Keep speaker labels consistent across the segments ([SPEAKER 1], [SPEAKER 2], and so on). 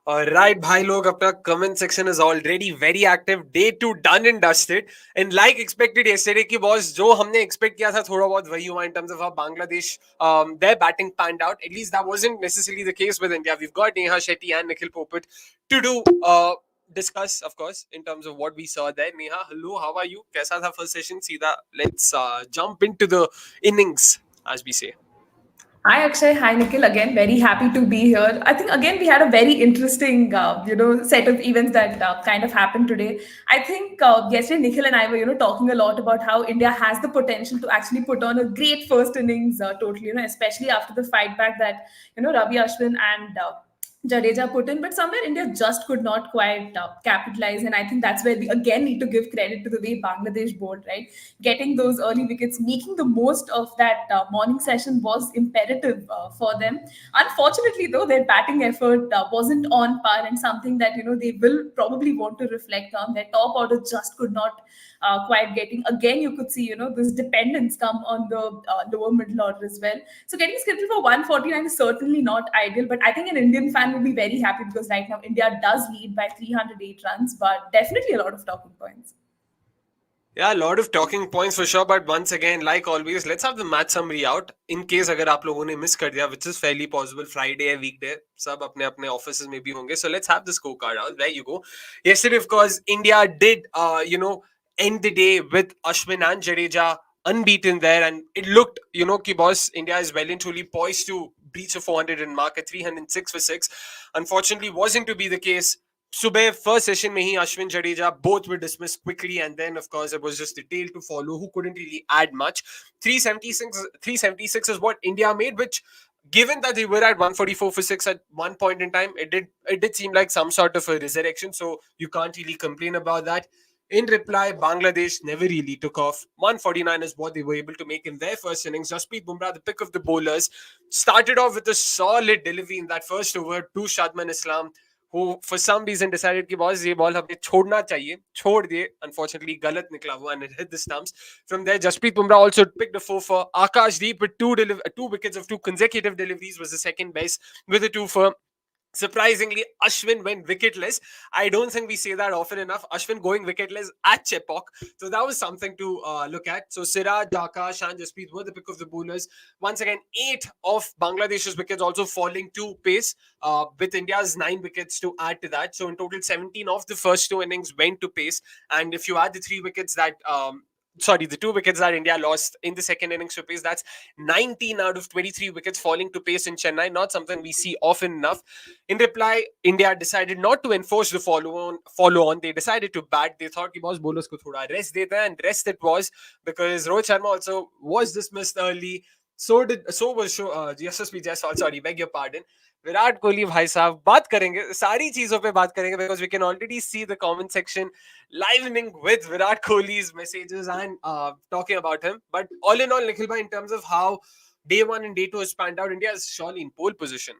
[SPEAKER 1] Right, भाई लोग अपना comment section is already very active. Day 2 done and dusted. And like expected yesterday कि boss जो हमने expect किया था थोड़ा बहुत वही हुआ in terms of how Bangladesh their batting panned out. At least that wasn't necessarily the case with India. We've got Neha Shetty and Nikhil Popat to do discuss, of course, in terms of what we saw there. Neha, hello, how are you? कैसा था first session? सीधा let's jump into the innings, as we say.
[SPEAKER 2] Hi Akshay, hi Nikhil. Again, very happy to be here. I think again we had a very interesting, set of events that kind of happened today. I think yesterday Nikhil and I were, talking a lot about how India has the potential to actually put on a great first innings. Totally, especially after the fight back that Ravi Ashwin and Jadeja put in, but somewhere India just could not quite capitalize, and I think that's where we again need to give credit to the way Bangladesh bowled, right? Getting those early wickets, making the most of that morning session was imperative for them. Unfortunately, though, their batting effort wasn't on par, and something that they will probably want to reflect on. Their top order just could not quite getting. Again, you could see this dependence come on the lower middle order as well. So getting scheduled for 149 is certainly not ideal, but I think an Indian fan will be very happy because right now India does lead by 308 runs, but definitely a lot of talking points.
[SPEAKER 1] Yeah, a lot of talking points for sure. But once again, like always, let's have the match summary out in case अगर आप लोगों ने miss कर दिया, which is fairly possible. Friday है weekday, सब अपने अपने offices में भी होंगे. So let's have the scorecard out. There you go. Yesterday, of course, India did end the day with Ashwin and Jadeja unbeaten there, and it looked कि boss India is well and truly poised to breach a 400 run mark at 306 for 6. Unfortunately, wasn't to be the case. Subeh first session में ही Ashwin Jadeja both were dismissed quickly, and then of course it was just the tail to follow who couldn't really add much. 376 is what India made, which given that they were at 144 for 6 at one point in time, it did seem like some sort of a resurrection, so you can't really complain about that. In reply, Bangladesh never really took off. 149 is what they were able to make in their first innings. Jasprit Bumrah, the pick of the bowlers, started off with a solid delivery in that first over to Shadman Islam, who for some reason decided कि boss ये ball हमें छोड़ना चाहिए, छोड़ दिए. Unfortunately गलत निकला हुआ and it hit the stumps. From there Jasprit Bumrah also picked a 4 for. Akash Deep with two wickets of two consecutive deliveries was the second best with a 2 for. Surprisingly, Ashwin went wicketless. I don't think we say that often enough. Ashwin going wicketless at Chepauk. So that was something to look at. So Siraj, Akash, and Jasprit were the pick of the bowlers. Once again, 8 of Bangladesh's wickets also falling to pace, with India's 9 wickets to add to that. So in total, 17 of the first two innings went to pace. And if you add the 3 wickets that the 2 wickets that India lost in the second innings to pace, that's 19 out of 23 wickets falling to pace in Chennai. Not something we see often enough. In reply, India decided not to enforce the follow on. They decided to bat. They thought कि boss bowlers को थोड़ा rest देते हैं, and rest it was, because Rohit Sharma also was dismissed early. So was Jaiswal. Jaiswal, sorry, beg your pardon. Virat Kohli भाई साहब, बात करेंगे सारी चीजों पे बात करेंगे, because we can already see the comment section livening with Virat Kohli's messages and talking about him. But all in all, Nikhil bhai, in terms of how day 1 and day 2 has panned out, India is surely in pole position.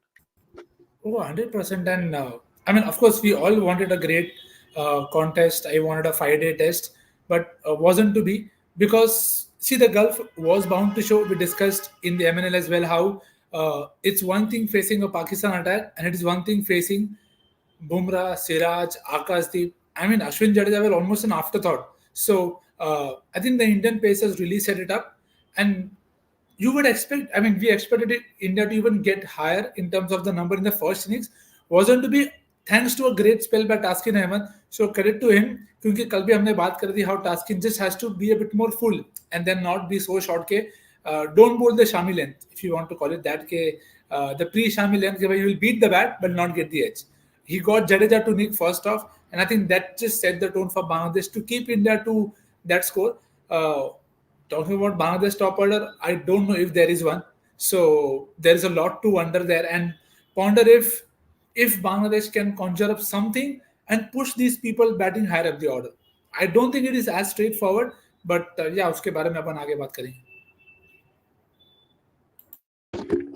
[SPEAKER 3] Oh, 100%. And I mean, of course, we all wanted a great contest. I wanted a 5-day test, but wasn't to be because, see, the Gulf was bound to show. We discussed in the MNL as well how it's one thing facing a Pakistan attack and it is one thing facing Bumrah, Siraj, Akash Deep. I mean, Ashwin Jadeja were almost an afterthought. So I think the Indian Pacers really set it up. And you would expect, I mean, we expected India to even get higher in terms of the number in the first innings. Wasn't to be, thanks to a great spell by Taskin Ahmed. So credit to him, क्योंकि कल भी हमने बात कर दी how Taskin just has to be a bit more full and then not be so short के don't bowl the Shami length, if you want to call it that, के the pre-Shami length, के you will beat the bat but not get the edge. He got Jadeja to nick first off, and I think that just set the tone for Bangladesh to keep India to that score. Talking about Bangladesh top order, I don't know if there is one. So there is a lot to wonder there, and ponder if Bangladesh can conjure up something and push these people batting higher up the order. I don't think it is as straightforward, but yeah, उसके बारे में अपन आगे बात करेंगे.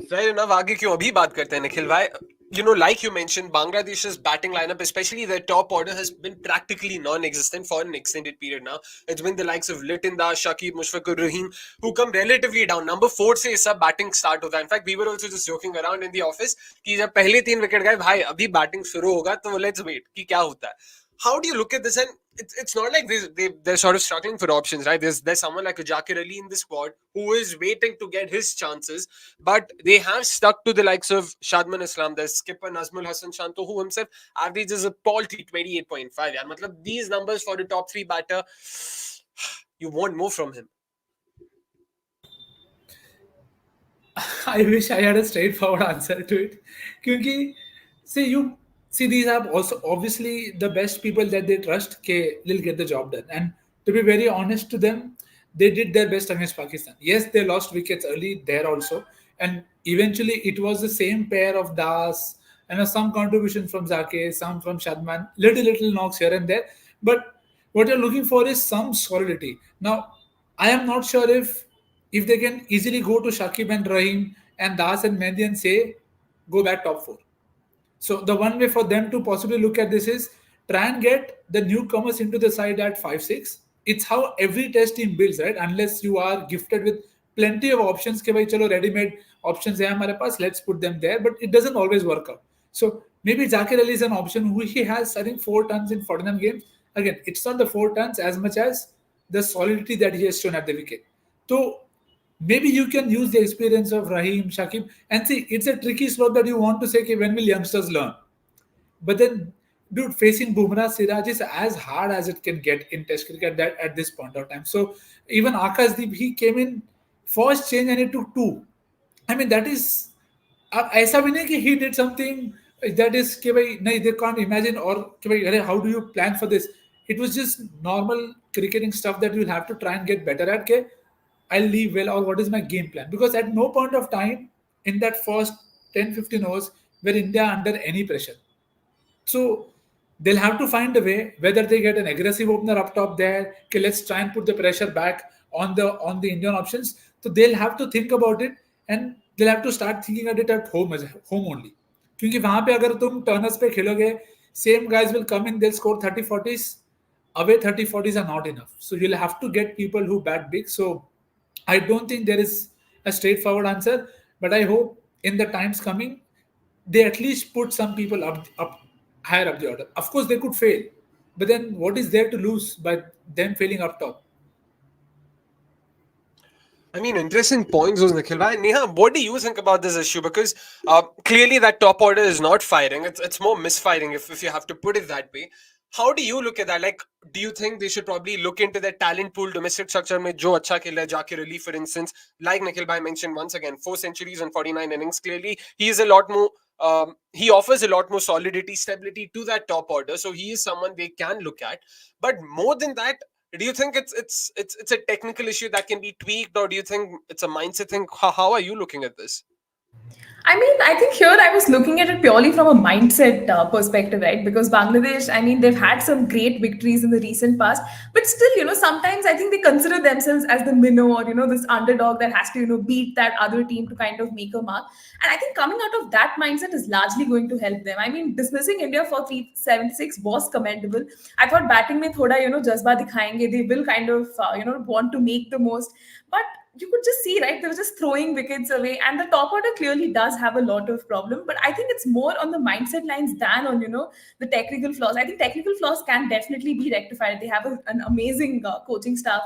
[SPEAKER 1] Fair enough. आगे क्यों अभी बात करते हैं निखिल भाई. like you mentioned, Bangladesh's batting lineup, especially their top order, has been practically non-existent for an extended period now. It's been the likes of Litin Das, Shakib, Mushfiqur Rahim, who come relatively down. Number 4 से सब batting start होता है. In fact, we were also just joking around in the office कि जब पहले 3 wicket गए, भाई अभी batting शुरू होगा तो let's wait कि क्या होता है. How do you look at this? And it's not like they're sort of struggling for options, right? There's someone like a Jakir Ali in the squad who is waiting to get his chances, but they have stuck to the likes of Shadman Islam. There's skipper Nazmul Hassan Shanto, who himself averages a paltry 28.5. Yeah, matlab, these numbers for the top 3 batter, you want more from him.
[SPEAKER 3] I wish I had a straightforward answer to it. Because, see, you see, these are also obviously the best people that they trust. Okay, they'll get the job done. And to be very honest to them, they did their best against Pakistan. Yes, they lost wickets early there also, and eventually it was the same pair of Das and some contribution from Zake, some from Shadman, little knocks here and there. But what you're looking for is some solidity. Now, I am not sure if they can easily go to Shakib and Rahim and Das and Mehdi and say, go back top four. So the one way for them to possibly look at this is try and get the newcomers into the side at 5-6. It's how every test team builds, right? Unless you are gifted with plenty of options, ke bhai, chalo, ready-made options hai hamare paas, let's put them there. But it doesn't always work out. So maybe Zakir Ali is an option who he has, I think, 4 tons in 49 games. Again, it's not the 4 tons as much as the solidity that he has shown at the wicket. So maybe you can use the experience of Rahim, Shakib, and see, it's a tricky slot that you want to say, okay, when will youngsters learn? But then, dude, facing Bumrah, Siraj is as hard as it can get in Test cricket that at this point of time. So even Akash Deep, he came in first change and he took two. I mean, that is अब ऐसा भी नहीं कि he did something that is कि भाई नहीं they can't imagine or कि भाई अरे how do you plan for this. It was just normal cricketing stuff that you'll have to try and get better at. के I'll leave well or what is my game plan, because at no point of time in that first 10-15 overs were India under any pressure. So they'll have to find a way, whether they get an aggressive opener up top there. Okay, let's try and put the pressure back on the Indian options. So they'll have to think about it, and they'll have to start thinking at it at home only. क्योंकि वहां पे अगर तुम Turners पे खेलोगे, same guys will come in, they'll score 30-40s. Away 30-40s are not enough. So you'll have to get people who bat big. So I don't think there is a straightforward answer, but I hope in the times coming they at least put some people up higher up the order. Of course, they could fail, but then what is there to lose by them failing up top?
[SPEAKER 1] I mean, interesting points, those Nikhil. Neha, what do you think about this issue? Because clearly that top order is not firing. It's more misfiring if you have to put it that way. How do you look at that? Like, do you think they should probably look into their talent pool, domestic structure में जो अच्छा खेला है, Jakir Ali, for instance, like Nikhil bhai mentioned once again, 4 centuries and 49 innings. Clearly, he is a lot more. He offers a lot more solidity, stability to that top order. So he is someone they can look at. But more than that, do you think it's a technical issue that can be tweaked, or do you think it's a mindset thing? How are you looking at this?
[SPEAKER 2] I mean, I think here I was looking at it purely from a mindset perspective, right? Because Bangladesh, I mean, they've had some great victories in the recent past, but still, sometimes I think they consider themselves as the minnow or, this underdog that has to, beat that other team to kind of make a mark. And I think coming out of that mindset is largely going to help them. I mean, dismissing India for 376 was commendable. I thought batting mein thoda, jazba dikhayenge. They will kind of, want to make the most. But you could just see, right? They were just throwing wickets away, and the top order clearly does have a lot of problem. But I think it's more on the mindset lines than on the technical flaws. I think technical flaws can definitely be rectified. They have an amazing coaching staff.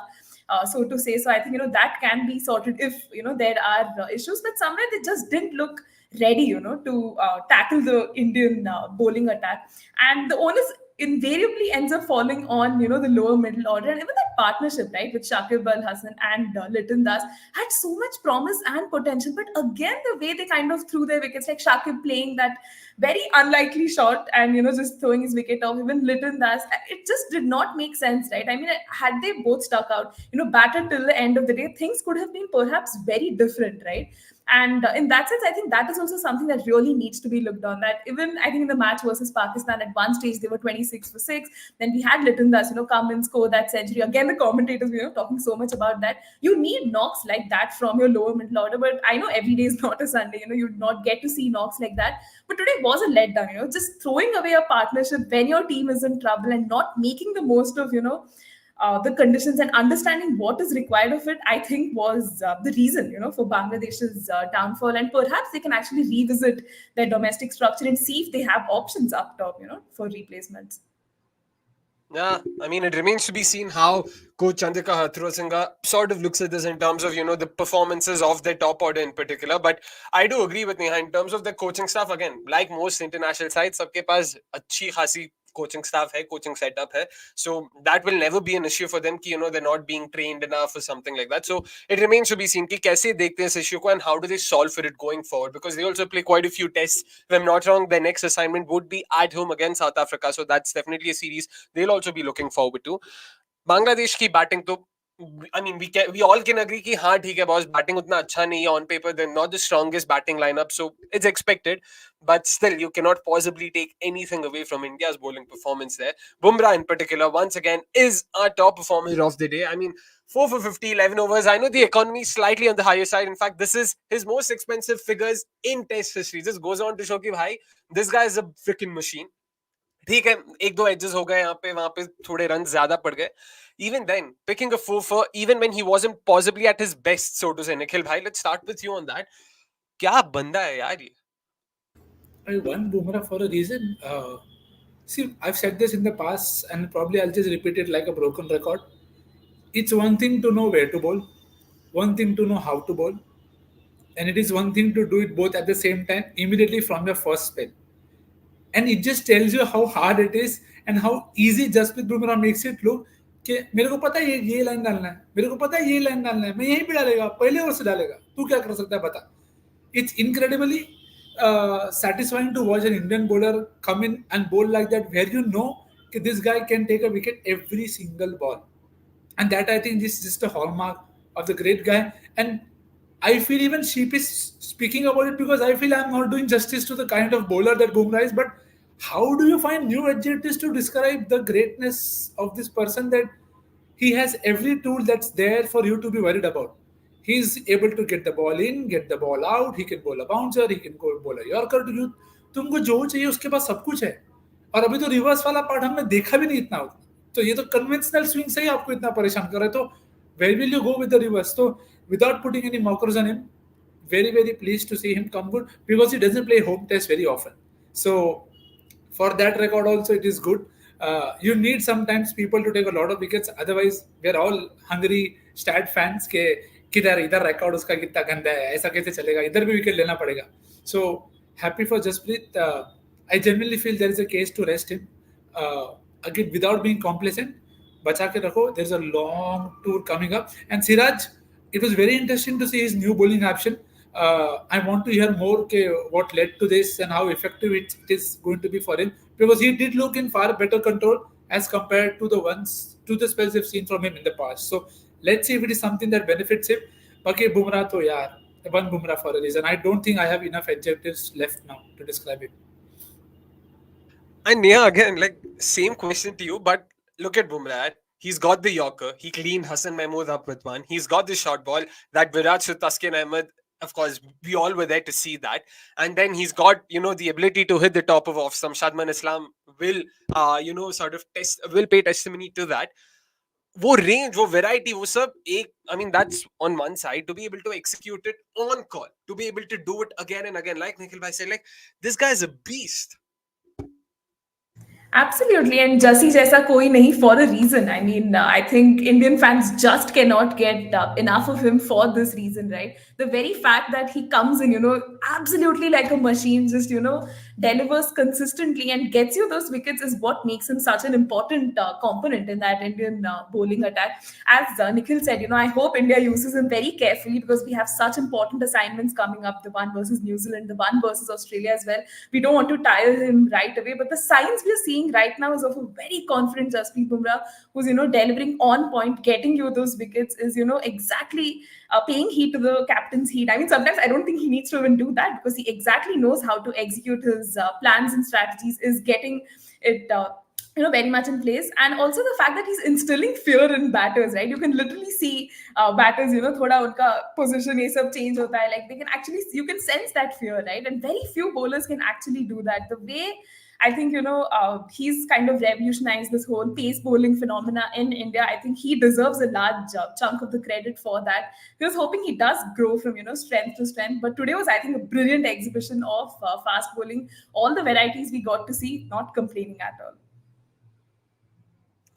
[SPEAKER 2] So to say, so I think that can be sorted if there are issues, but somewhere they just didn't look ready, to tackle the Indian bowling attack, and the onus invariably ends up falling on the lower middle order. And even that partnership, right, with Shakib Al Hassan and Litin Das had so much promise and potential, but again the way they kind of threw their wickets, like Shakib playing that very unlikely shot and just throwing his wicket off, even Litin Das, it just did not make sense, right? I mean, had they both stuck out, batted till the end of the day, things could have been perhaps very different, right? And in that sense, I think that is also something that really needs to be looked on. That even I think in the match versus Pakistan, at one stage they were 26 for six. Then we had Litton Das, come and score that century. Again, the commentators, talking so much about that. You need knocks like that from your lower middle order. But I know every day is not a Sunday. You not get to see knocks like that. But today was a letdown. Just throwing away a partnership when your team is in trouble and not making the most of the conditions and understanding what is required of it, I think was the reason, for Bangladesh's downfall. And perhaps they can actually revisit their domestic structure and see if they have options up top, for replacements.
[SPEAKER 1] Yeah, I mean, it remains to be seen how Coach Chandrika Hathurusingha sort of looks at this in terms of, the performances of their top order in particular. But I do agree with Neha in terms of the coaching staff. Again, like most international sides, सबके पास अच्छी खासी coaching staff hai, coaching setup hai. So that will never be an issue for them ki, they're not being trained enough or something like that. So it remains to be seen ki kaise dekhte hain is issue ko and how do they solve for it going forward, because they also play quite a few tests. If I'm not wrong, their next assignment would be at home against South Africa. So that's definitely a series they'll also be looking forward to. Bangladesh की batting तो I mean, we all can agree कि हाँ ठीक है boss, batting उतना अच्छा नहीं है on paper. They're not the strongest batting lineup, so it's expected. But still, you cannot possibly take anything away from India's bowling performance there. Bumrah in particular, once again, is our top performer of the day. I mean, 4 for 50, 11 overs. I know the economy is slightly on the higher side. In fact, this is his most expensive figures in Test history. This goes on to show कि भाई, this guy is a freaking machine. ठीक है, एक दो edges हो गए यहाँ पे, वहां पे थोड़े रन ज्यादा पड़ गए. Even then, picking a 4 for, even when he wasn't possibly at his best, so to say. Nikhil bhai, let's start with you on that. क्या बंदा है यार ये.
[SPEAKER 3] I won Bumrah for a reason. See, I've said this in the past, and probably I'll just repeat it like a broken record. It's one thing to know where to bowl, one thing to know how to bowl, and it is one thing to do it both at the same time immediately from your first spell. And it just tells you how hard it is and how easy Jasprit Bumrah makes it look. कि मेरे को पता है ये line डालना है, मेरे को पता है ये लाइन डालना है, मैं यहीं पे डालेगा, पहले ओवर से डालेगा, तू क्या कर सकता है बता. It's incredibly satisfying to watch an Indian bowler come in and bowl like that, where you know that this guy can take a wicket every single ball. And that, I think, is just a hallmark of the great guy. And I feel even sheepish speaking about it, because I feel I'm not doing justice to the kind of bowler that Bumrah is. But how do you find new adjectives to describe the greatness of this person, that he has every tool that's there for you to be worried about? He's able to get the ball in, get the ball out. He can bowl a bouncer. He can go bowl a yorker to you. तुमको जो चाहिए उसके पास सब कुछ है. और अभी तो रिवर्स वाला पार्ट हमने देखा भी नहीं इतना. तो ये तो कन्वेंशनल स्विंग से ही आपको इतना परेशान कर रहा है. तो where will you go with the reverse? So without putting any mockers on him, very, very pleased to see him come good, because he doesn't play home test very often. So for that record also, it is good. You need sometimes people to take a lot of wickets. Otherwise, we're all hungry stat fans के किधर इधर record उसका कितना गंदा है, ऐसा कैसे चलेगा, इधर भी विकेट लेना पड़ेगा. So happy for Jasprit. I genuinely feel there is a case to rest him. Again, without being complacent, बचा के रखो. There's a long tour coming up. And Siraj, it was very interesting to see his new bowling action. I want to hear more what led to this and how effective it is going to be for him, because he did look in far better control as compared to the spells we've seen from him in the past. So let's see if it is something that benefits him. Okay, Bumrah to yaar, one Bumrah for a reason. I don't think I have enough adjectives left now to describe him.
[SPEAKER 1] And Neha, again, like, same question to you, but look at Bumrah. He's got the Yorker. He cleaned Hassan Mahmood up with one. He's got the short ball. That Virat with Taskin Ahmed, of course, we all were there to see that. And then he's got, the ability to hit the top of off. Some Shadman Islam will, will pay testimony to that. वो range, वो variety, वो सब एक, I mean, that's on one side, to be able to execute it on call, to be able to do it again and again, like Nikhil bhai said, like, this guy is a beast.
[SPEAKER 2] Absolutely, and Jussie jaisa koi nahi, for a reason. I mean, I think Indian fans just cannot get enough of him for this reason, right? The very fact that he comes in, absolutely like a machine, just, delivers consistently and gets you those wickets is what makes him such an important component in that Indian bowling attack. As Nikhil said, I hope India uses him very carefully, because we have such important assignments coming up, the one versus New Zealand, the one versus Australia as well. We don't want to tire him right away, but the signs we are seeing right now is of a very confident Jasprit Bumrah, who's delivering on point, getting you those wickets, is exactly paying heed to the captain's heat. I mean, sometimes I don't think he needs to even do that because he exactly knows how to execute his plans and strategies, is getting it. Very much in place. And also the fact that he's instilling fear in batters, right? You can literally see batters, thoda unka position ye sab change hota hai, like they can actually, you can sense that fear, right? And very few bowlers can actually do that the way. I think he's kind of revolutionized this whole pace bowling phenomena in India. I think he deserves a large chunk of the credit for that. He was hoping he does grow from strength to strength, but today was, I think, a brilliant exhibition of fast bowling. All the varieties we got to see, not complaining at all.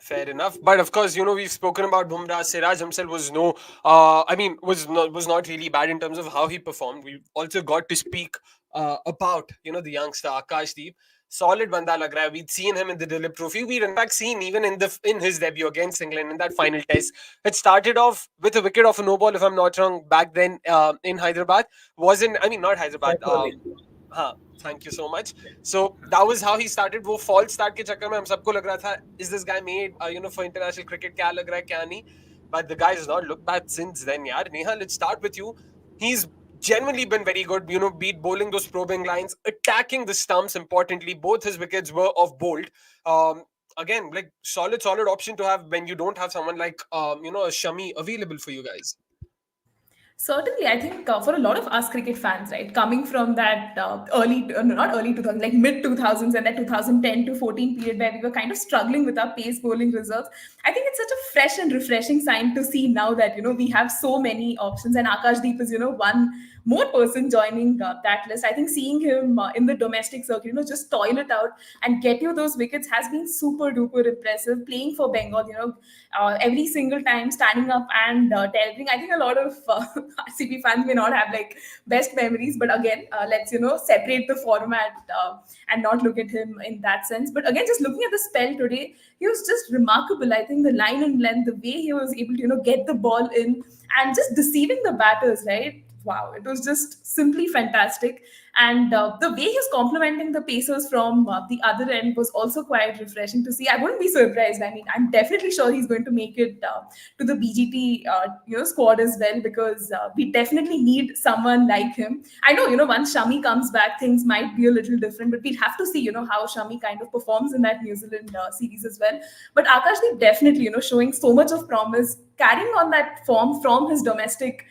[SPEAKER 1] Fair enough, but of course, we've spoken about Bumrah. Siraj himself was was not really bad in terms of how he performed. We also got to speak about the youngster Akash Deep. Solid banda lag raha hai. We'd seen him in the Dilip Trophy. We'd in fact seen even in his debut against England in that final test. It started off with a wicket of a no ball, if I'm not wrong. Back then in Hyderabad, wasn't I mean not Hyderabad. हाँ, thank you so much. So that was how he started. वो false start के चक्कर में हम सबको लग रहा था, is this guy made for international cricket? क्या लग रहा है क्या नहीं? But the guy has not looked back since then. यार Neha, let's start with you. He's genuinely been very good. Beat bowling those probing lines, attacking the stumps. Importantly, both his wickets were off bowled. Again, like solid option to have when you don't have someone like a Shami available for you guys.
[SPEAKER 2] Certainly, I think for a lot of us cricket fans, right, coming from that early, no, not early 2000s, like mid 2000s and that 2010 to 14 period where we were kind of struggling with our pace bowling reserves, I think it's such a fresh and refreshing sign to see now that, we have so many options, and Akash Deep is, one more person joining that list. I think seeing him in the domestic circuit, just toil it out and get you those wickets has been super duper impressive. Playing for Bengal, every single time standing up and delivering. I think a lot of RCB fans may not have like best memories, but again, let's separate the format and not look at him in that sense. But again, just looking at the spell today, he was just remarkable. I think the line and length, the way he was able to get the ball in and just deceiving the batters, right? Wow, it was just simply fantastic. And the way he was complimenting the Pacers from the other end was also quite refreshing to see. I wouldn't be surprised. I mean, I'm definitely sure he's going to make it to the BGT squad as well, because we definitely need someone like him. I know, once Shami comes back, things might be a little different, but we'll have to see, how Shami kind of performs in that New Zealand series as well. But Akash Deep definitely, showing so much of promise, carrying on that form from his domestic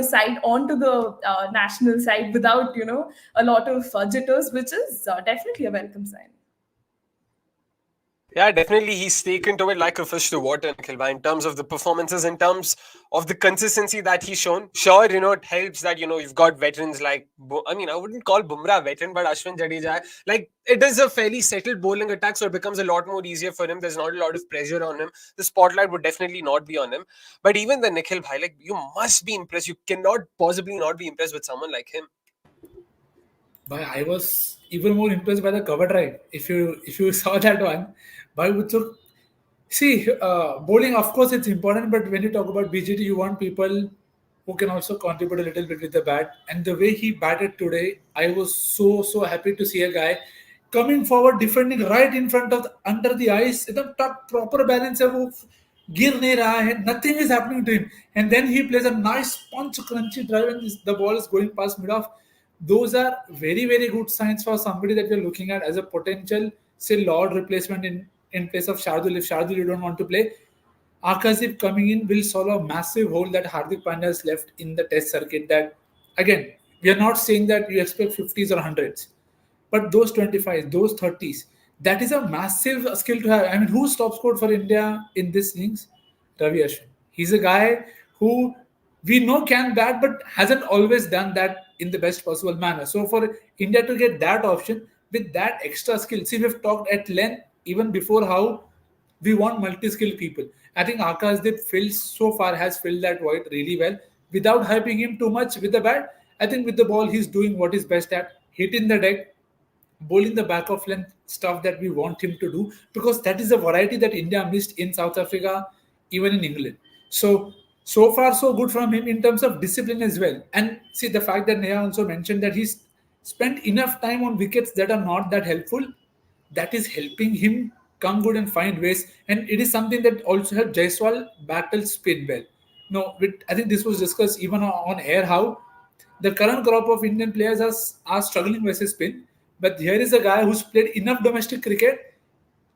[SPEAKER 2] side onto the national side without a lot of jitters, which is definitely a welcome sign.
[SPEAKER 1] Yeah, definitely. He's taken to it like a fish to water, Nikhil, in terms of the performances, in terms of the consistency that he's shown. Sure, it helps that, you've got veterans like, I wouldn't call Bumrah veteran, but Ashwin Jadeja. Like, it is a fairly settled bowling attack, so it becomes a lot more easier for him. There's not a lot of pressure on him. The spotlight would definitely not be on him. But even the Nikhil bhai, like, you must be impressed. You cannot possibly not be impressed with someone like him.
[SPEAKER 3] But I was even more impressed by the cover drive. If you saw that one, but we took see bowling. Of course, it's important, but when you talk about BGT, you want people who can also contribute a little bit with the bat. And the way he batted today, I was so happy to see a guy coming forward, defending right in front of under the ice. The proper balance है वो गिर नहीं रहा है. Nothing is happening to him, and then he plays a nice punch crunchy drive, and the ball is going past mid off. Those are very good signs for somebody that we're looking at as a potential, say, Lord replacement in place of Shardul. If Shardul you don't want to play, Akashdeep coming in will solve a massive hole that Hardik Pandya has left in the test circuit. That, again, we are not saying that you expect 50s or 100s, but those 25s, those 30s, that is a massive skill to have. I mean, who's top scored for India in this innings? Ravi Ashwin. He's a guy who we know can bat, but hasn't always done that in the best possible manner. So for India to get that option with that extra skill, see, we've talked at length even before how we want multi-skilled people. I think Akashdeep has filled that void really well without hyping him too much with the bat. I think with the ball, he's doing what he's best at, hitting the deck, bowling the back of length stuff that we want him to do, because that is a variety that India missed in South Africa, even in England. So far so good from him in terms of discipline as well. And see, the fact that Neha also mentioned that he's spent enough time on wickets that are not that helpful, that is helping him come good and find ways. And it is something that also helped Jaiswal battle spin well. No, I think this was discussed even on air how the current crop of Indian players are struggling versus spin. But here is a guy who's played enough domestic cricket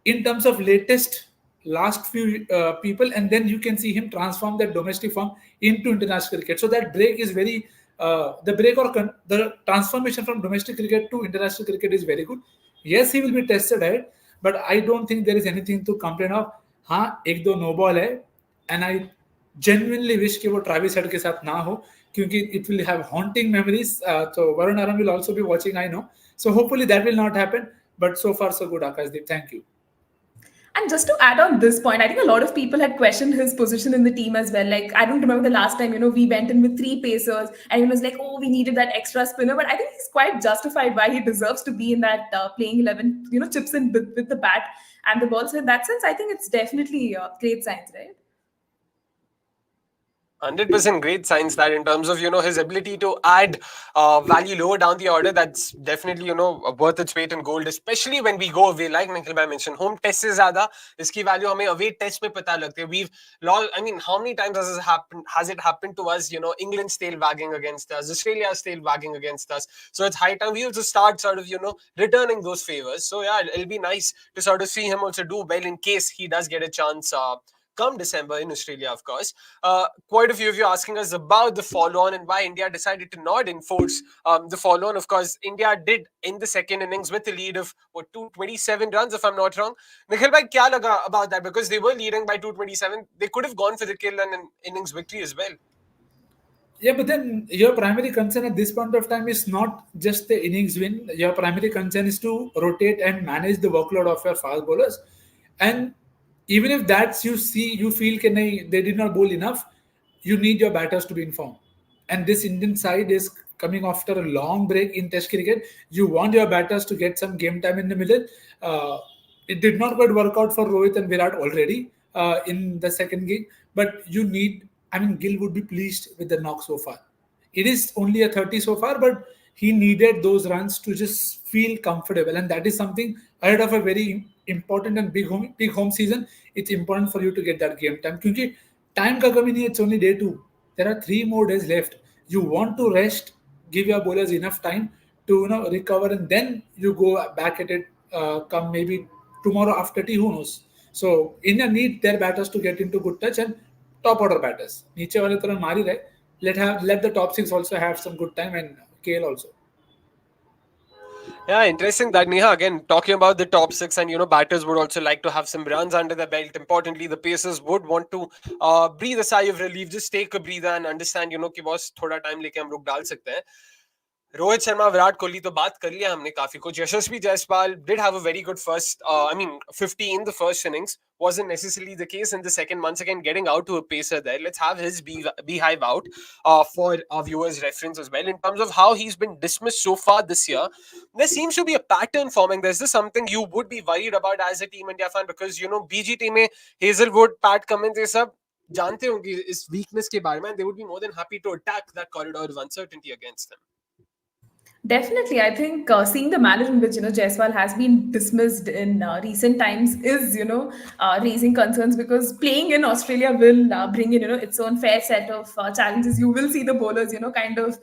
[SPEAKER 3] in terms of latest last few people, and then you can see him transform that domestic form into international cricket. So that break is very the break or the transformation from domestic cricket to international cricket is very good. Yes, he will be tested ahead, but I don't think there is anything to complain of. हाँ एक दो no ball है and I genuinely wish कि वो Travis head के साथ ना हो क्योंकि it will have haunting memories. So Varun Aram will also be watching, I know. So hopefully that will not happen. But so far so good, Akash Deep. Thank you.
[SPEAKER 2] And just to add on this point, I think a lot of people had questioned his position in the team as well. Like, I don't remember the last time, we went in with three pacers and it was like, oh, we needed that extra spinner. But I think he's quite justified why he deserves to be in that playing 11, chips in with the bat and the ball. So in that sense, I think it's definitely great signs, right?
[SPEAKER 1] 100% great signs that in terms of his ability to add value lower down the order, that's definitely worth its weight in gold, especially when we go away. Like Nikhil bhai mentioned, home test se zyada iski value hame away test mein pata lagti hai. We've lost, I mean, how many times has it happened to us? England's tail wagging against us, Australia's tail wagging against us. So it's high time we also start sort of returning those favors. So yeah, it'll be nice to sort of see him also do well in case he does get a chance come December in Australia, of course. Quite a few of you asking us about the follow-on and why India decided to not enforce the follow-on. Of course, India did in the second innings with a lead of, 227 runs, if I'm not wrong. Nikhil bhai, kya laga about that? Because they were leading by 227. They could have gone for the kill and an innings victory as well.
[SPEAKER 3] Yeah, but then your primary concern at this point of time is not just the innings win. Your primary concern is to rotate and manage the workload of your fast bowlers. And even if that's you feel can they did not bowl enough, you need your batters to be informed. And this Indian side is coming after a long break in Test cricket. You want your batters to get some game time in the middle. It did not quite work out for Rohit and Virat already in the second game, but you need. I mean, Gill would be pleased with the knock so far. It is only a 30 so far, but he needed those runs to just feel comfortable, and that is something ahead of a very important and big home season. It's important for you to get that game time. Because time ka kami nahi, it's only day two. There are 3 more days left. You want to rest, give your bowlers enough time to recover, and then you go back at it. Come maybe tomorrow after tea, who knows? So India need their batters to get into good touch and top order batters. नीचे वाले तरह मार ही रहे. Let the top six also have some good time and KL also.
[SPEAKER 1] Yeah, interesting that Neha again talking about the top six and batters would also like to have some runs under the belt. Importantly, the pacers would want to breathe a sigh of relief, just take a breather and understand कि boss थोड़ा time लेके हम लोग डाल सकते हैं. रोहित शर्मा विराट कोहली तो बात कर लिया हमने काफी कुछ. यशस्वी Jaiswal did have a very good first 50 in the first innings. Wasn't necessarily the case in the second. Once again, getting out to a pacer there. Let's have his beehive out for our viewers' reference as well. In terms of how he's been dismissed so far this year, there seems to be a pattern forming. There's this something you would be worried about as a Team India fan because BGT में Hazelwood, Pat Cummins ये सब जानते होंगे इस weakness के बारे में. They would be more than happy to attack that corridor of uncertainty against them.
[SPEAKER 2] Definitely, I think seeing the manner in which Jaiswal has been dismissed in recent times is raising concerns because playing in Australia will bring in its own fair set of challenges. You will see the bowlers kind of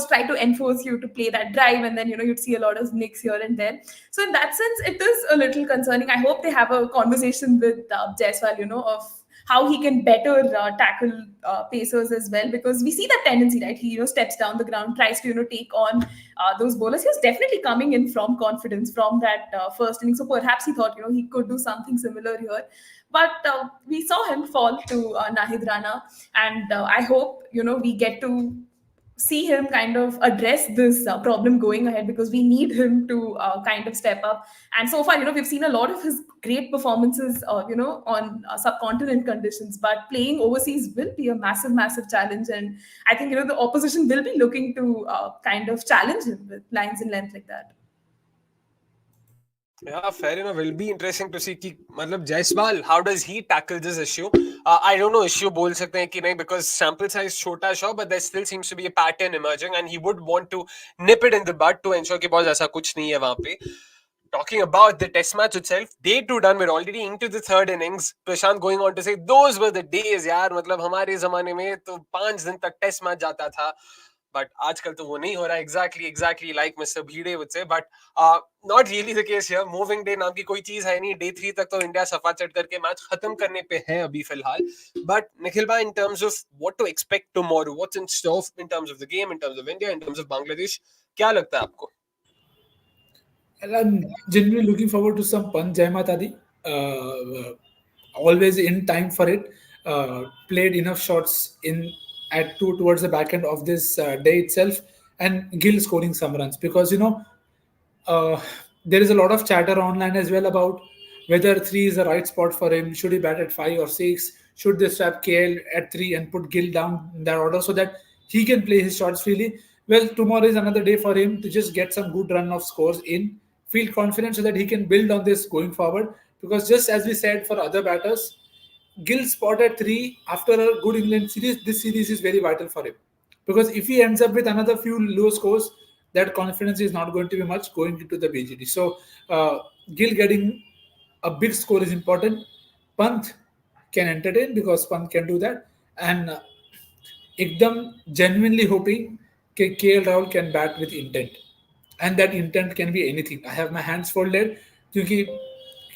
[SPEAKER 2] try to enforce you to play that drive, and then you'd see a lot of nicks here and there. So in that sense, it is a little concerning. I hope they have a conversation with Jaiswal, of how he can better tackle pacers as well, because we see that tendency, right? He steps down the ground, tries to take on those bowlers. He was definitely coming in from confidence from that first inning, so perhaps he thought he could do something similar here. But we saw him fall to Nahid Rana, and I hope we get to see him kind of address this problem going ahead, because we need him to kind of step up. And so far, we've seen a lot of his great performances, on subcontinent conditions, but playing overseas will be a massive, massive challenge. And I think, the opposition will be looking to kind of challenge him with lines in length like that.
[SPEAKER 1] Yeah, fair enough. It'll be interesting to see कि मतलब Jaiswal, how does he tackle this issue? I don't know issue बोल सकते हैं कि नहीं, because sample size छोटा sure, but there still seems to be a pattern emerging and he would want to nip it in the bud to ensure कि बहुत ऐसा कुछ नहीं है वहाँ पे. talking about the test match itself, day 2 done. We're already into the third innings. Prashant going on to say, those were the days, yaar. मतलब हमारे ज़माने में तो 5 दिन तक टेस्ट मैच जाता था. But आजकल तो वो नहीं हो रहा. Exactly like Mr. Bhide would say. But not really the case here. Moving day नाम की कोई चीज है नहीं. Day 3 तक तो इंडिया सफा चढ़ करके मैच खत्म करने पे है अभी फिलहाल. But Nikhil bhai, in terms of what to expect tomorrow, what's in store in terms of the game, in terms of India, in terms of Bangladesh, क्या लगता है आपको?
[SPEAKER 3] Well, I'm genuinely looking forward to some Pan Jai Mata Di. Always in time for it. Played enough shots in at two towards the back end of this day itself, and Gill scoring some runs because uh, there is a lot of chatter online as well about whether three is the right spot for him. Should he bat at 5 or 6? Should they swap KL at 3 and put Gill down in that order so that he can play his shots freely? Well, tomorrow is another day for him to just get some good run of scores in, feel confident so that he can build on this going forward. Because just as we said for other batters, Gill spot at 3 after a good England series, this series is very vital for him. Because if he ends up with another few low scores, that confidence is not going to be much going into the BGD. So, Gill getting a big score is important. Pant can entertain because Pant can do that. And एकदम genuinely hoping that KL Rahul can bat with intent. And that intent can be anything. I have my hands folded क्योंकि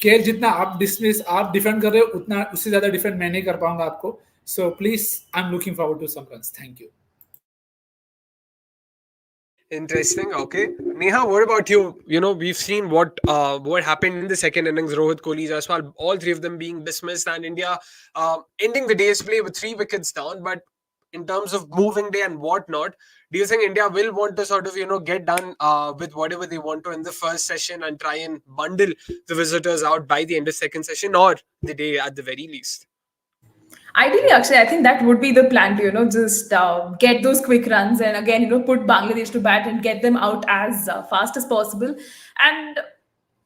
[SPEAKER 3] KL जितना आप dismiss आप defend कर रहे हो उतना उससे ज्यादा डिफेंड मैं नहीं कर पाऊंगा आपको so please I am looking forward to some runs thank you
[SPEAKER 1] Interesting. Okay, Neha, what about you? You know, we've seen what happened in the second innings. Rohit, Kohli, Jaiswal, all three of them being dismissed, and India ending the day's play with 3 wickets down. But in terms of moving day and whatnot, do you think India will want to sort of get done with whatever they want to in the first session and try and bundle the visitors out by the end of second session or the day at the very least?
[SPEAKER 2] Ideally, actually, I think that would be the plan to, just get those quick runs and again, put Bangladesh to bat and get them out as fast as possible. And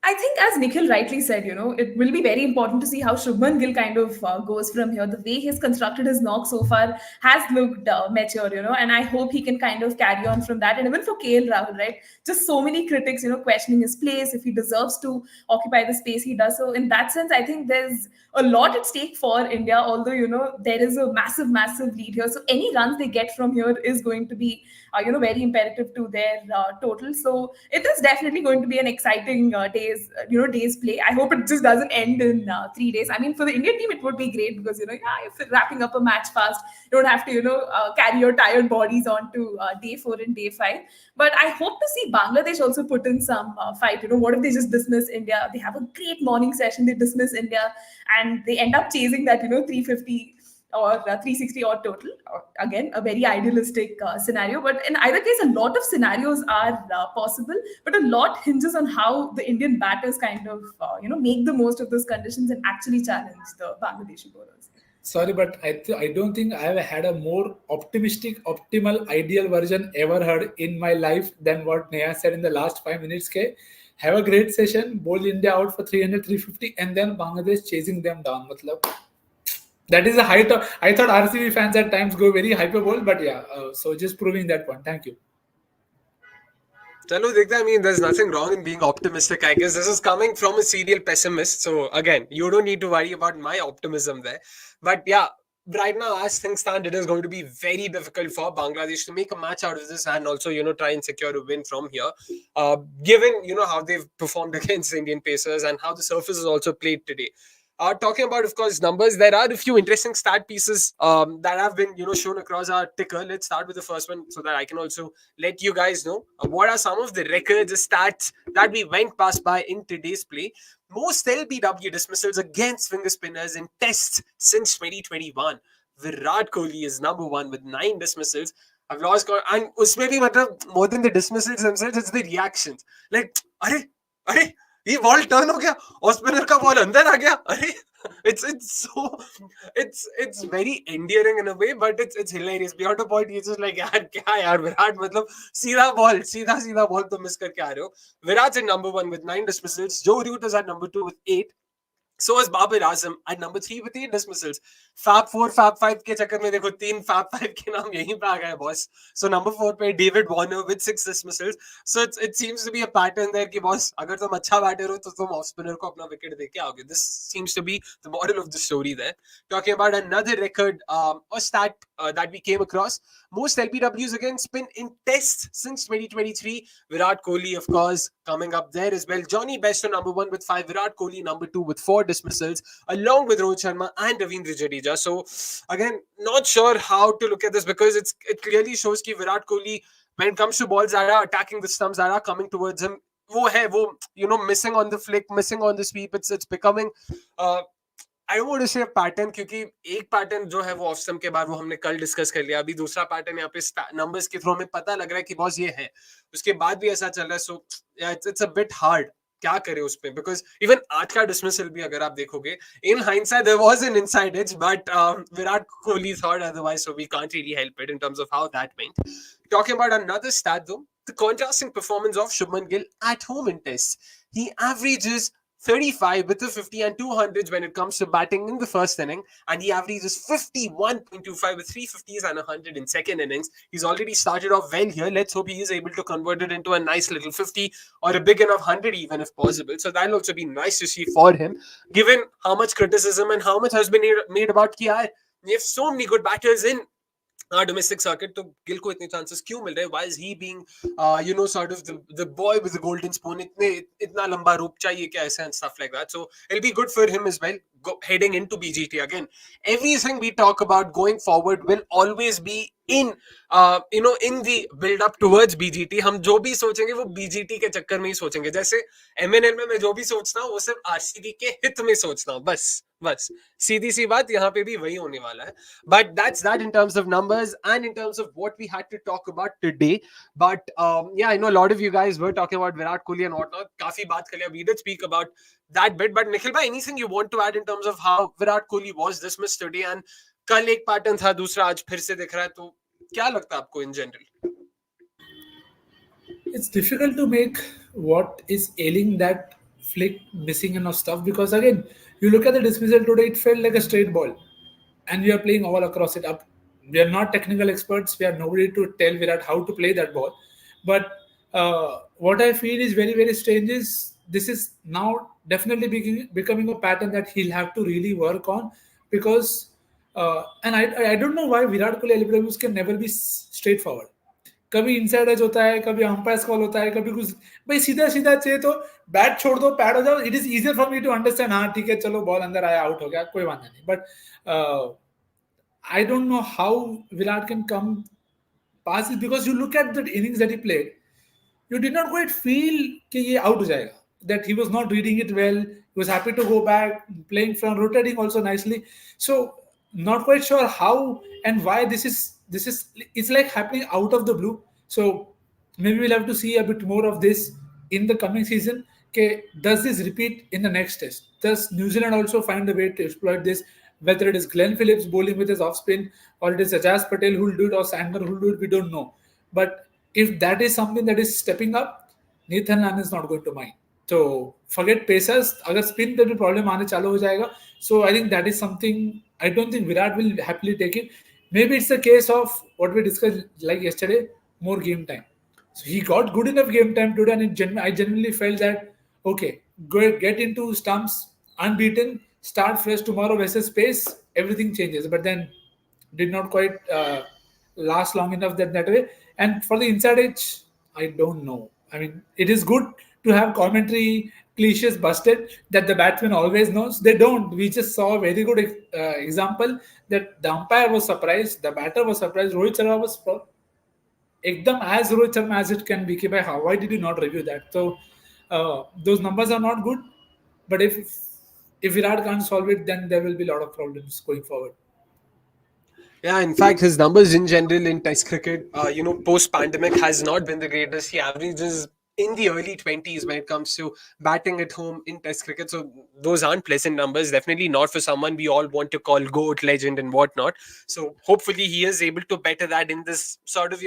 [SPEAKER 2] I think, as Nikhil rightly said, it will be very important to see how Shubman Gill kind of goes from here. The way he's constructed his knock so far has looked mature, and I hope he can kind of carry on from that. And even for KL Rahul, right? Just so many critics, questioning his place, if he deserves to occupy the space he does. So, in that sense, I think there's a lot at stake for India, although, there is a massive, massive lead here. So, any runs they get from here is going to be, very imperative to their total. So, it is definitely going to be an exciting day's play. I hope it just doesn't end in 3 days. I mean, for the Indian team, it would be great because if you're wrapping up a match fast, you don't have to carry your tired bodies on to day 4 and day 5. But I hope to see Bangladesh also put in some fight. What if they just dismiss India? They have a great morning session. They dismiss India, and they end up chasing that 350 or 360 odd total. Again, a very idealistic scenario, but in either case, a lot of scenarios are possible, but a lot hinges on how the Indian batters kind of make the most of those conditions and actually challenge the Bangladeshi bowlers.
[SPEAKER 3] Sorry, but I don't think I have had a more optimistic, optimal, ideal version ever heard in my life than what Neha said in the last 5 minutes. Ke, have a great session, bowl India out for 300, 350, and then Bangladesh chasing them down. Matlab, that is the height of. I thought RCB fans at times go very hyperbole, but yeah, so just proving that point. Thank you.
[SPEAKER 1] Chalo, I mean, there's nothing wrong in being optimistic. I guess this is coming from a serial pessimist. So, again, you don't need to worry about my optimism there. But yeah, right now, as things stand, it is going to be very difficult for Bangladesh to make a match out of this and also, try and secure a win from here. Given, how they've performed against Indian Pacers and how the surface is also played today. Talking about, of course, numbers, there are a few interesting stat pieces that have been, shown across our ticker. Let's start with the first one so that I can also let you guys know what are some of the records, the stats that we went past by in today's play. Most LBW dismissals against finger spinners in tests since 2021. Virat Kohli is number 1 with 9 dismissals. I've lost count. And usme bhi, matlab, more than the dismissals themselves, it's the reactions. Like, are, ये ball turn हो गया और spinner का ball अंदर आ गया अरे it's very endearing in a way, but it's hilarious beyond a point. It's just like यार क्या यार विराट मतलब सीधा बॉल तो मिस करके आ रहे हो. Virat's at number 1 with 9 dismissals. Joe Root is at number 2 with 8. So was Babar Azam at number 3 with 8 dismissals. Fab 4, Fab 5 के चक्कर में देखो 3 Fab 5 के नाम यहीं पे आ गए boss. So number 4 पे David Warner with 6 dismissals. So it seems to be a pattern there कि boss अगर तुम अच्छा बैटर हो तो तुम ऑफ स्पिनर को अपना विकेट दे के आओगे. This seems to be the moral of the story there. Talking about another record or stat that we came across. Most LBWs again spin in tests since 2023. Virat Kohli, of course, coming up there as well. Johnny Best on number 1 with 5. Virat Kohli number 2 with 4 dismissals, along with Rohit Sharma and Ravindra Jadeja. So again, not sure how to look at this because it clearly shows that Virat Kohli, when it comes to balls that are attacking the stumps that are coming towards him, missing on the flick, missing on the sweep. It's becoming uh, I would say pattern, क्योंकि एक pattern जो है वो off stump के बाद वो हमने कल डिस्कस कर लिया. अभी दूसरा पैटर्न यहाँ पे नंबर्स के थ्रू हमें पता लग रहा है कि बॉस ये है, उसके बाद भी ऐसा चल रहा है. So it's a bit hard क्या करे उस पे, बिकॉज इवन आज का डिसमिसल भी अगर आप देखोगे in hindsight there was an inside edge, but Virat Kohli thought otherwise, so we can't really help it in terms of how that went. Talking about another stat though, the contrasting performance of Shubman Gill at home in tests. He averages 35 with the 50 and 200s when it comes to batting in the first inning, and he averages 51.25 with 350s and 100 in second innings. He's already started off well here. Let's hope he is able to convert it into a nice little 50 or a big enough 100 even if possible. So that'll also be nice to see for him, given how much criticism and how much has been made about Kiar. We have so many good batters in domestic circuit, तो गिल को इतने chances क्यों मिल रहे हैं? Why is he being sort of the boy with the golden spoon? इतना लंबा rope चाहिए क्या ऐसा and stuff like that. So it'll be good for him as well heading into BGT. Again, everything we talk about going forward will always be in in the build up towards BGT. हम जो भी सोचेंगे वो BGT के चक्कर में ही सोचेंगे. जैसे MNL में मैं जो भी सोचता हूँ वो सिर्फ RCB के हित में सोचता हूँ, बस सीधी सी बात यहाँ पे भी वही होने वाला है. But that's that in terms of numbers and in terms of what we had to talk about today. But yeah, I know a lot of you guys were talking about Virat Kohli and whatnot. काफी बात कर लिया. We did speak about that bit. But Nikhil bhai, anything you want to add in terms of how Virat Kohli was dismissed today? And कल एक pattern था, दूसरा आज फिर से दिख रहा है, तो क्या लगता है आपको in general?
[SPEAKER 3] It's difficult to make what is ailing that flick missing and stuff, because again, you look at the dismissal today, it felt like a straight ball, and we are playing all across it up. We are not technical experts. We are nobody to tell Virat how to play that ball. But what I feel is very, very strange is this is now definitely becoming a pattern that he'll have to really work on, because and I don't know why Virat Kohli LBWs can never be straightforward. कभी inside as होता है, कभी umpire call होता है, कभी कुछ. भाई सीधा सीधा चाहिए तो बैट छोड़ दो, पैड हो जाओ. It is easier for me to understand. हाँ ठीक है, चलो बॉल अंदर आया, आउट हो गया, कोई बात नहीं. But I don't know how Virat can come past it, because you look at the innings that he played, you did not quite feel कि ये out हो जाएगा. That he was not reading it well. He was happy to go back, playing from rotating also nicely. So not quite sure how and why this is it's like happening out of the blue. So maybe we'll have to see a bit more of this in the coming season. Okay, does this repeat in the next test? Does New Zealand also find a way to exploit this? Whether it is Glenn Phillips bowling with his off spin, or it is Ajaz Patel who will do it, or Sandner who will do it, we don't know. But if that is something that is stepping up, Nathan Lyon is not going to mind. So forget pacers. अगर spin पे भी problem आने चालू हो जाएगा. So I think that is something I don't think Virat will happily take it. Maybe it's a case of what we discussed like yesterday, more game time. So he got good enough game time today, and I genuinely felt that okay, go get into stumps, unbeaten, start fresh tomorrow versus pace, everything changes. But then did not quite last long enough that way. And for the inside edge, I don't know. I mean, it is good to have commentary cliches busted that the batsman always knows. They don't. We just saw a very good example that the umpire was surprised, the batter was surprised, Rohit Sharma was ekdam as Rohit Sharma as it can be. Ki bhai, why did you not review that? So those numbers are not good. But if Virat can't solve it, then there will be a lot of problems going forward.
[SPEAKER 1] Yeah, in fact, his numbers in general in Test cricket, post-pandemic has not been the greatest. He averages in the early 20s when it comes to batting at home in Test cricket. So those aren't pleasant numbers. Definitely not for someone we all want to call GOAT, legend and whatnot. So hopefully he is able to better that in this sort of,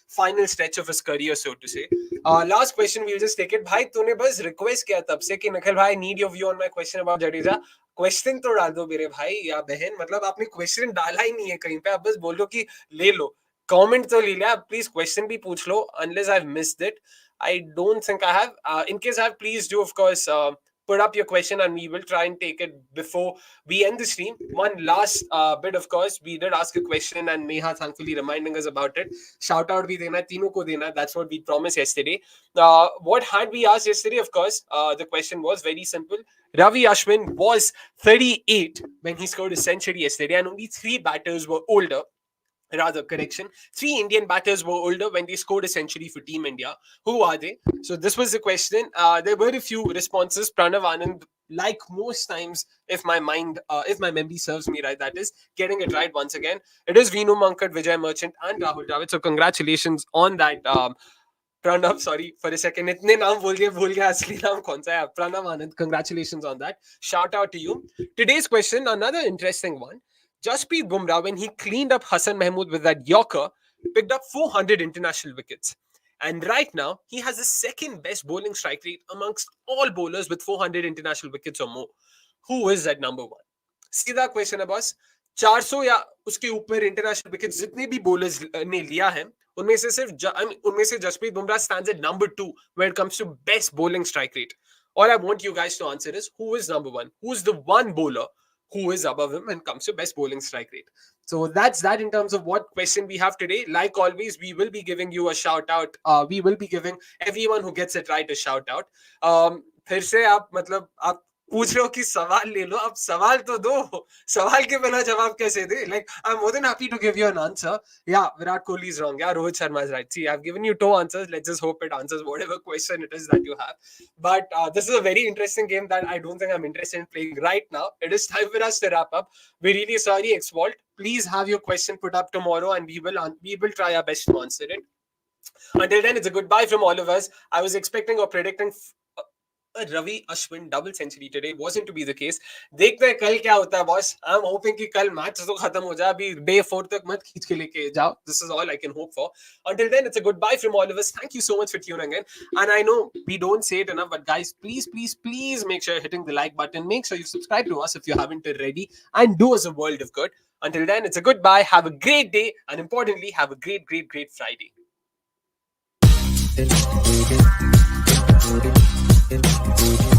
[SPEAKER 1] final stretch of his career, so to say. Last question, we'll just take it. Bhai, तूने बस request किया तब से कि निखिल भाई, I need your view on my question about Jadeja. Question तो डाल दो मेरे भाई या बहन, मतलब आपने क्वेश्चन डाला ही नहीं है कहीं पे, आप बस बोलो कि ले लो, कमेंट तो ले लिया, प्लीज क्वेश्चन भी पूछ लो, unless I've missed it. I don't think I have. In case I have, please do, of course, put up your question and we will try and take it before we end the stream. One last bit, of course, we did ask a question and Neha thankfully reminding us about it. Shout out bhi dena, teenon ko dena. That's what we promised yesterday. What had we asked yesterday? Of course, the question was very simple. Ravi Ashwin was 38 when he scored a century yesterday, and only three batters were older. Rather, correction. Three Indian batters were older when they scored a century for Team India. Who are they? So this was the question. There were a few responses. Pranav Anand, like most times, if my memory serves me right, that is getting it right once again. It is Vinu Mankad, Vijay Merchant, and Rahul Dravid. So congratulations on that. Pranav, sorry for a second. इतने नाम बोल दिए, भूल गया असली नाम कौन सा है. Pranav Anand, congratulations on that. Shout out to you. Today's question, another interesting one. Jasprit Bumrah, when he cleaned up Hassan Mahmood with that Yorker, picked up 400 international wickets. And right now, he has the second best bowling strike rate amongst all bowlers with 400 international wickets or more. Who is that number one? सीधा question है boss. 400 या उसके ऊपर international wicket जितने भी bowlers ने लिया है, उनमें से उनमें से Jasprit Bumrah stands at number 2 when it comes to best bowling strike rate. All I want you guys to answer is, who is number 1? Who's the one bowler who is above him when it comes to best bowling strike rate? So that's that in terms of what question we have today. Like always, we will be giving you a shout out. We will be giving everyone who gets it right a shout out. फिर से आप मतलब आप पूछ रहे हो कि सवाल ले लो, अब सवाल तो दो, सवाल के बिना जवाब कैसे दे? Like, I'm more than happy to give you an answer. Yeah, Virat Kohli is wrong. Yeah, Rohit Sharma is right. See, I've given you 2 answers. Let's just hope it answers whatever question it is that you have. But this is a very interesting game that I don't think I'm interested in playing right now. It is time for us to wrap up. We're really sorry, X-Vault. Please have your question put up tomorrow and we will try our best to answer it. Until then, it's a goodbye from all of us. I was expecting or predicting a Ravi Ashwin double century today. Wasn't to be the case. देखते हैं कल क्या होता है boss. I'm hoping कि कल match तो खत्म हो जाए, अभी day 4 तक मत खींच के लेके जाओ. This is all I can hope for. Until then, it's a goodbye from all of us. Thank you so much for tuning in. And I know we don't say it enough, but guys, please, please, please make sure you're hitting the like button. Make sure you subscribe to us if you haven't already, and do us a world of good. Until then, it's a goodbye. Have a great day, and importantly, have a great, great, great Friday.
[SPEAKER 4] Thank you.